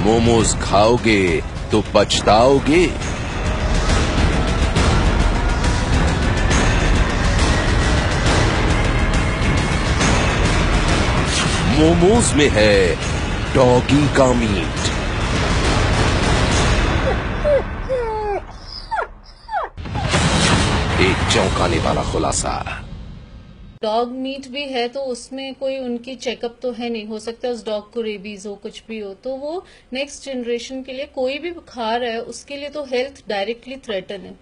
मोमोज खाओगे तो पछताओगे। मोमोज में है डॉगी का मीट। एक चौंकाने वाला खुलासा। डॉग मीट भी है तो उसमें कोई उनकी चेकअप तो है नहीं, हो सकता है उस डॉग को रेबीज हो, कुछ भी हो, तो वो नेक्स्ट जनरेशन के लिए कोई भी खा रहा है उसके लिए तो हेल्थ डायरेक्टली थ्रेटन है।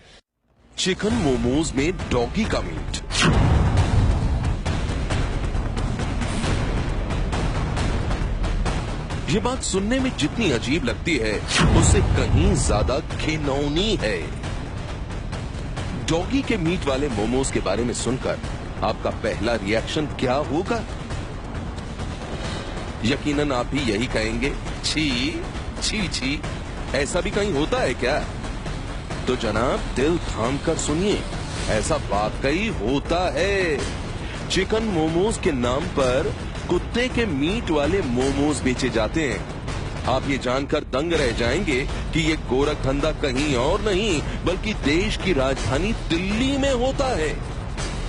चिकन मोमोज में डॉगी का मीट। ये बात सुनने में जितनी अजीब लगती है उससे कहीं ज्यादा घिनौनी है। डॉगी के मीट वाले मोमोज के बारे में सुनकर आपका पहला रिएक्शन क्या होगा? यकीनन आप भी यही कहेंगे, छी छी छी, ऐसा भी कहीं होता है क्या? तो जनाब दिल थाम कर सुनिए, ऐसा वाकई होता है। चिकन मोमोज के नाम पर कुत्ते के मीट वाले मोमोज बेचे जाते हैं। आप ये जानकर दंग रह जाएंगे कि ये गोरख धंधा कहीं और नहीं बल्कि देश की राजधानी दिल्ली में होता है।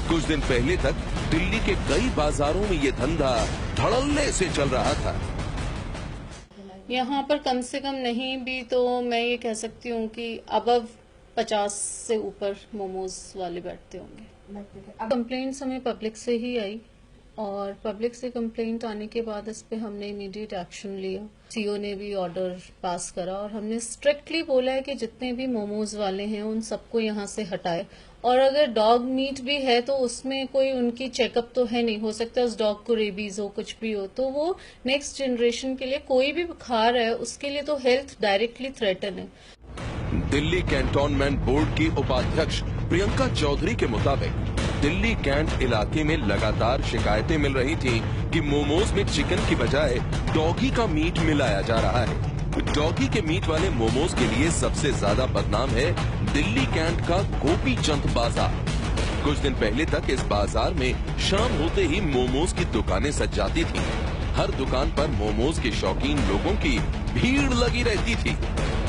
कुछ दिन पहले तक दिल्ली के कई बाजारों में ये धंधा धड़ल्ले से चल रहा था। यहाँ पर कम से कम नहीं भी तो मैं ये कह सकती हूँ कि अबव 50 से ऊपर मोमोज वाले बैठते होंगे। कंप्लेंट्स हमें पब्लिक से ही आई और पब्लिक से कंप्लेंट आने के बाद इस पे हमने इमीडिएट एक्शन लिया। सीओ ने भी ऑर्डर पास करा और हमने स्ट्रिक्टली बोला है कि जितने भी मोमोज वाले हैं उन सबको यहाँ से हटाए। और अगर डॉग मीट भी है तो उसमें कोई उनकी चेकअप तो है नहीं, हो सकता है उस डॉग को रेबीज हो, कुछ भी हो, तो वो नेक्स्ट जनरेशन के लिए कोई भी खा रहा है उसके लिए तो हेल्थ डायरेक्टली थ्रेटन है। दिल्ली कैंटोनमेंट बोर्ड की उपाध्यक्ष प्रियंका चौधरी के मुताबिक दिल्ली कैंट इलाके में लगातार शिकायतें मिल रही थीं कि मोमोज में चिकन की बजाय डॉगी का मीट मिलाया जा रहा है। डॉगी के मीट वाले मोमोज के लिए सबसे ज्यादा बदनाम है दिल्ली कैंट का गोपी चंद बाजार। कुछ दिन पहले तक इस बाजार में शाम होते ही मोमोज की दुकानें सज जाती थीं। हर दुकान पर मोमोज के शौकीन लोगों की भीड़ लगी रहती थी।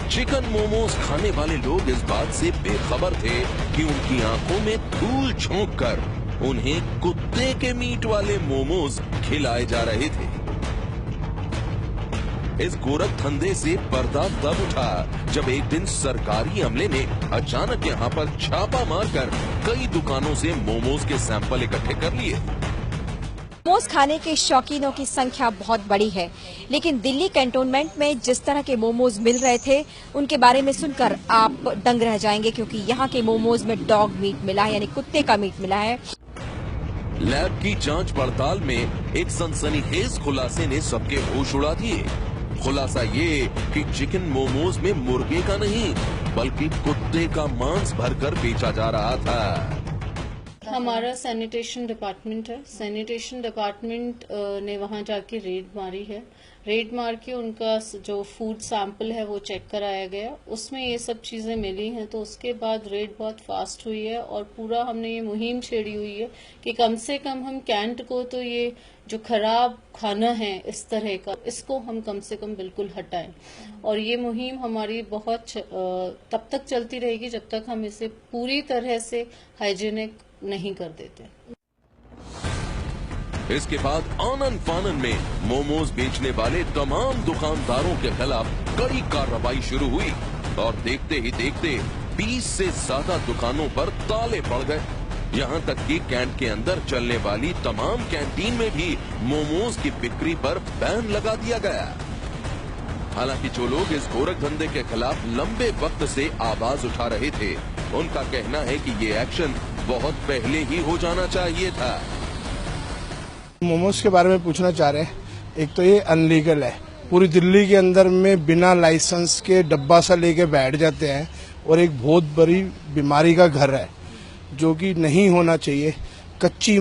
चिकन मोमोज खाने वाले लोग इस बात से बेखबर थे कि उनकी आंखों में धूल झोंक कर उन्हें कुत्ते के मीट वाले मोमोज खिलाए जा रहे थे। इस गोरख धंधे से पर्दा तब उठा जब एक दिन सरकारी अमले ने अचानक यहां पर छापा मारकर कई दुकानों से मोमोज के सैंपल इकट्ठे कर लिए। मोमोज खाने के शौकीनों की संख्या बहुत बड़ी है, लेकिन दिल्ली कैंटोनमेंट में जिस तरह के मोमोज मिल रहे थे उनके बारे में सुनकर आप दंग रह जाएंगे, क्योंकि यहाँ के मोमोज में डॉग मीट मिला है, यानी कुत्ते का मीट मिला है। लैब की जांच पड़ताल में एक सनसनीखेज खुलासे ने सबके होश उड़ा दिए। खुलासा ये कि चिकन मोमोज में मुर्गे का नहीं बल्कि कुत्ते का मांस भरकर बेचा जा रहा था। हमारा सैनिटेशन डिपार्टमेंट है, सैनिटेशन डिपार्टमेंट ने वहां जाके रेड मारी है। रेड मार के उनका जो फूड सैंपल है वो चेक कराया गया, उसमें ये सब चीजें मिली हैं। तो उसके बाद रेड बहुत फास्ट हुई है और पूरा हमने ये मुहिम छेड़ी हुई है कि कम से कम हम कैंट को तो ये जो खराब खाना है इस तरह का, इसको हम कम से कम बिल्कुल हटाएं। और ये मुहिम हमारी बहुत तब तक चलती रहेगी जब तक हम इसे पूरी तरह से हाइजीनिक नहीं कर देते। इसके बाद आनन फानन में मोमोज बेचने वाले तमाम दुकानदारों के खिलाफ कड़ी कार्रवाई शुरू हुई और देखते ही देखते 20 से ज्यादा दुकानों पर ताले पड़ गए। यहाँ तक कि कैंट के अंदर चलने वाली तमाम कैंटीन में भी मोमोज की बिक्री पर बैन लगा दिया गया। हालांकि जो लोग इस गोरख धंधे के खिलाफ लंबे वक्त से आवाज उठा रहे थे, उनका कहना है कि ये एक्शन बहुत पहले ही हो जाना चाहिए था। मोमोज के बारे में पूछना चाह रहे हैं। एक तो ये अनलीगल है, पूरी दिल्ली के अंदर में बिना लाइसेंस के डब्बा सा लेके बैठ जाते हैं और एक बहुत बड़ी बीमारी का घर है जो कि नहीं होना चाहिए। कच्ची